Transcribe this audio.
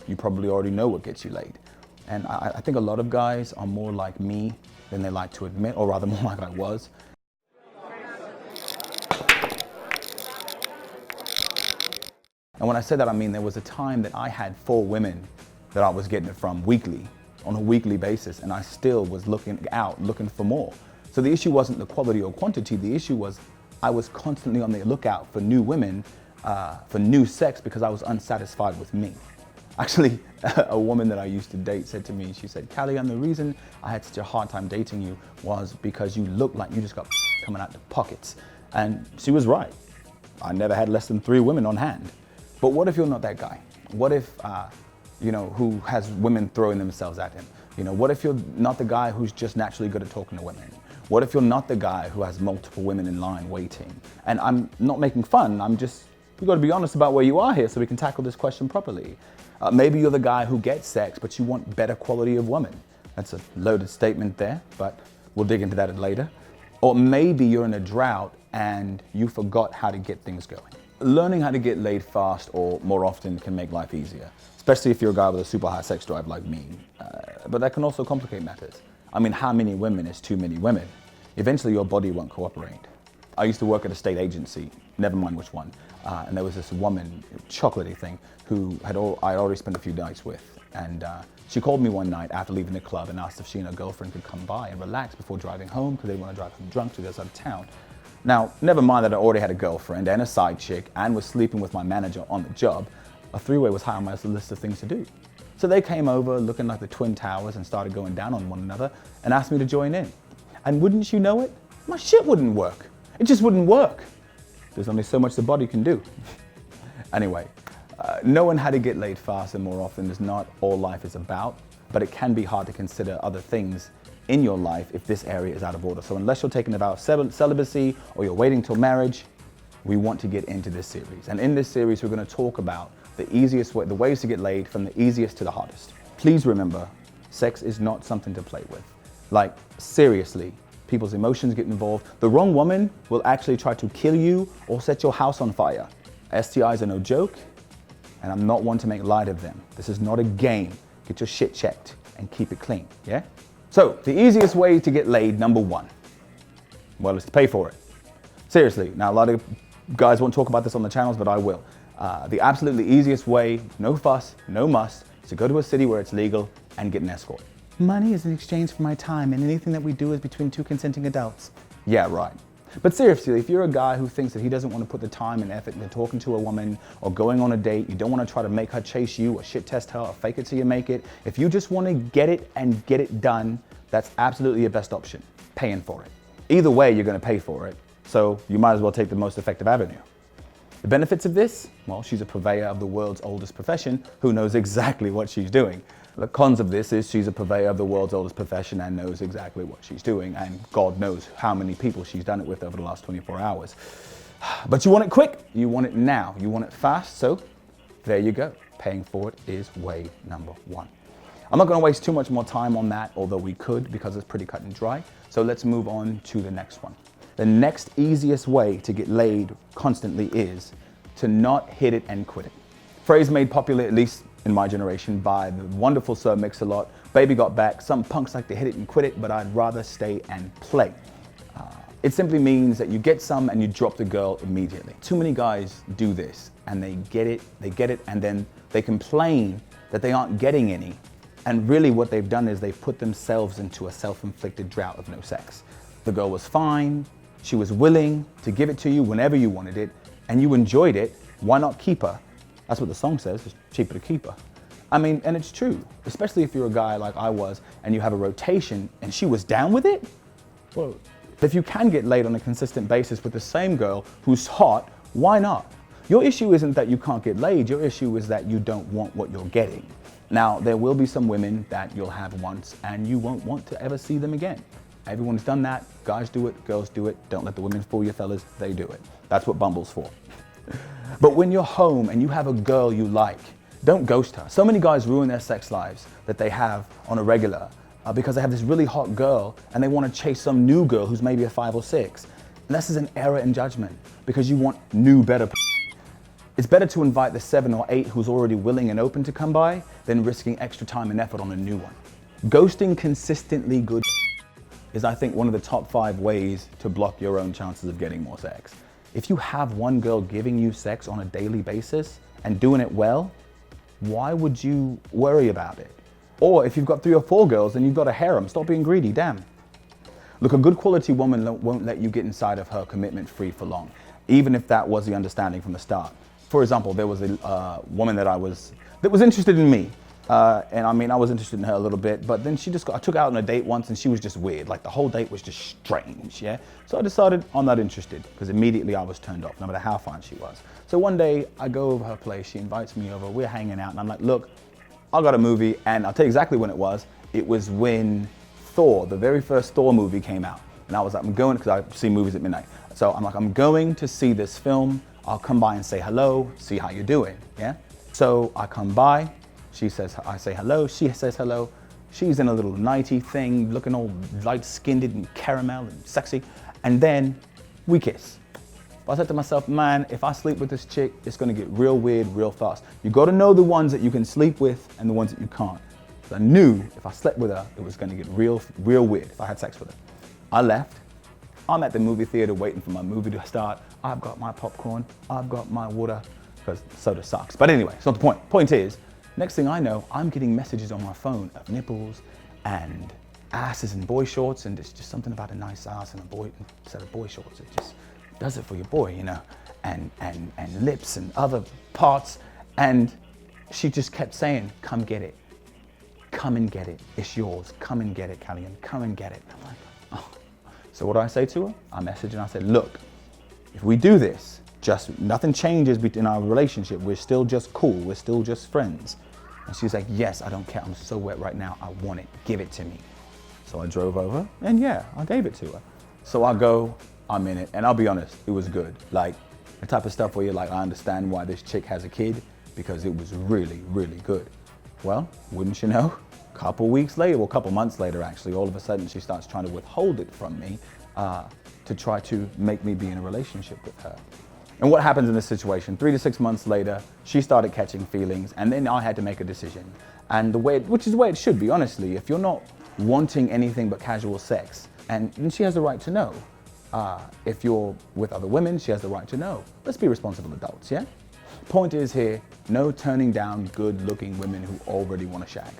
You probably already know what gets you laid. And I think a lot of guys are more like me than they like to admit, or rather more like I was. And when I say that, I mean there was a time that I had 4 women that I was getting it from weekly, on a weekly basis, and I still was looking for more. So the issue wasn't the quality or quantity, the issue was I was constantly on the lookout for new women, for new sex, because I was unsatisfied with me. Actually, a woman that I used to date said to me, she said, "Callie, and the reason I had such a hard time dating you was because you looked like you just got coming out the pockets." And she was right. I never had less than 3 women on hand. But what if you're not that guy? What if, who has women throwing themselves at him? What if you're not the guy who's just naturally good at talking to women? What if you're not the guy who has multiple women in line waiting? And I'm not making fun, we've got to be honest about where you are here so we can tackle this question properly. Maybe you're the guy who gets sex, but you want better quality of women. That's a loaded statement there, but we'll dig into that later. Or maybe you're in a drought and you forgot how to get things going. Learning how to get laid fast or more often can make life easier, especially if you're a guy with a super high sex drive like me. But that can also complicate matters. I mean, how many women is too many women? Eventually your body won't cooperate. I used to work at a state agency, never mind which one, and there was this woman, chocolatey thing, who I already spent a few nights with. And she called me one night after leaving the club and asked if she and her girlfriend could come by and relax before driving home, because they want to drive home drunk to the other side of town. Now, never mind that I already had a girlfriend and a side chick and was sleeping with my manager on the job, a 3-way was high on my list of things to do. So they came over looking like the Twin Towers and started going down on one another and asked me to join in. And wouldn't you know it, my shit wouldn't work. It just wouldn't work. There's only so much the body can do. Anyway, knowing how to get laid fast and more often is not all life is about, but it can be hard to consider other things in your life if this area is out of order. So unless you're taking a vow of celibacy or you're waiting till marriage, we want to get into this series. And in this series, we're going to talk about the easiest way, the ways to get laid from the easiest to the hardest. Please remember, sex is not something to play with. Like, seriously, people's emotions get involved. The wrong woman will actually try to kill you or set your house on fire. STIs are no joke, and I'm not one to make light of them. This is not a game. Get your shit checked and keep it clean, yeah? So, the easiest way to get laid, number 1, well, is to pay for it. Seriously, now a lot of guys won't talk about this on the channels, but I will. The absolutely easiest way, no fuss, no muss, is to go to a city where it's legal and get an escort. Money is in exchange for my time, and anything that we do is between 2 consenting adults. Yeah, right. But seriously, if you're a guy who thinks that he doesn't want to put the time and effort into talking to a woman or going on a date, you don't want to try to make her chase you or shit test her or fake it till you make it. If you just want to get it and get it done, that's absolutely your best option, paying for it. Either way, you're going to pay for it, so you might as well take the most effective avenue. The benefits of this? Well, she's a purveyor of the world's oldest profession who knows exactly what she's doing. The cons of this is she's a purveyor of the world's oldest profession and knows exactly what she's doing, and God knows how many people she's done it with over the last 24 hours. But you want it quick, you want it now, you want it fast, so there you go. Paying for it is way number 1. I'm not going to waste too much more time on that, although we could, because it's pretty cut and dry. So let's move on to the next one. The next easiest way to get laid constantly is to not hit it and quit it. Phrase made popular, at least in my generation, by the wonderful Sir Mix-a-Lot. Baby got back. Some punks like to hit it and quit it, but I'd rather stay and play. It simply means that you get some and you drop the girl immediately. Too many guys do this, and they get it, and then they complain that they aren't getting any. And really what they've done is they've put themselves into a self-inflicted drought of no sex. The girl was fine, she was willing to give it to you whenever you wanted it, and you enjoyed it. Why not keep her? That's what the song says, it's cheaper to keep her. I mean, and it's true, especially if you're a guy like I was and you have a rotation and she was down with it. Well, if you can get laid on a consistent basis with the same girl who's hot, why not? Your issue isn't that you can't get laid, your issue is that you don't want what you're getting. Now, there will be some women that you'll have once and you won't want to ever see them again. Everyone's done that, guys do it, girls do it, don't let the women fool you fellas, they do it. That's what Bumble's for. But when you're home and you have a girl you like, don't ghost her. So many guys ruin their sex lives that they have on a regular because they have this really hot girl and they want to chase some new girl who's maybe a 5 or 6. And this is an error in judgment because you want new, better. It's better to invite the 7 or 8 who's already willing and open to come by than risking extra time and effort on a new one. Ghosting consistently good is, I think, one of the top 5 ways to block your own chances of getting more sex. If you have one girl giving you sex on a daily basis and doing it well, why would you worry about it? Or if you've got 3 or 4 girls and you've got a harem, stop being greedy, damn. Look, a good quality woman won't let you get inside of her commitment free for long, even if that was the understanding from the start. For example, there was a woman that was interested in me. And I mean, I was interested in her a little bit, but then I took her out on a date once and she was just weird. Like the whole date was just strange, yeah? So I decided I'm not interested because immediately I was turned off, no matter how fine she was. So one day I go over her place, she invites me over, we're hanging out and I'm like, look, I got a movie, and I'll tell you exactly when it was. It was when Thor, the very first Thor movie came out. And I was like, I'm going, because I see movies at midnight. So I'm like, I'm going to see this film. I'll come by and say hello, see how you're doing, yeah? So I come by, I say hello, she says hello. She's in a little nighty thing, looking all light-skinned and caramel and sexy. And then we kiss. But I said to myself, man, if I sleep with this chick, it's gonna get real weird real fast. You gotta know the ones that you can sleep with and the ones that you can't. So I knew if I slept with her, it was gonna get real weird if I had sex with her. I left. I'm at the movie theater waiting for my movie to start. I've got my popcorn, I've got my water, because soda sucks. But anyway, it's not the point. Point is, next thing I know, I'm getting messages on my phone of nipples and asses and boy shorts, and it's just something about a nice ass and a set of boy shorts. It just does it for your boy, you know, and lips and other parts. And she just kept saying, come get it. Come and get it. It's yours. Come and get it, Callian. Come and get it. I'm like, oh. So what do I say to her? I messaged and I said, look, if we do this, just nothing changes in our relationship. We're still just cool. We're still just friends. And she's like, yes, I don't care. I'm so wet right now. I want it. Give it to me. So I drove over and yeah, I gave it to her. So I go, I'm in it. And I'll be honest, it was good. Like the type of stuff where you're like, I understand why this chick has a kid, because it was really, really good. Well, wouldn't you know? Couple weeks later, well, couple months later actually, all of a sudden she starts trying to withhold it from me to try to make me be in a relationship with her. And what happens in this situation? 3 to 6 months later, she started catching feelings, and then I had to make a decision. And which is the way it should be, honestly. If you're not wanting anything but casual sex, and she has the right to know. If you're with other women, she has the right to know. Let's be responsible adults, yeah? Point is here, no turning down good-looking women who already want to shag.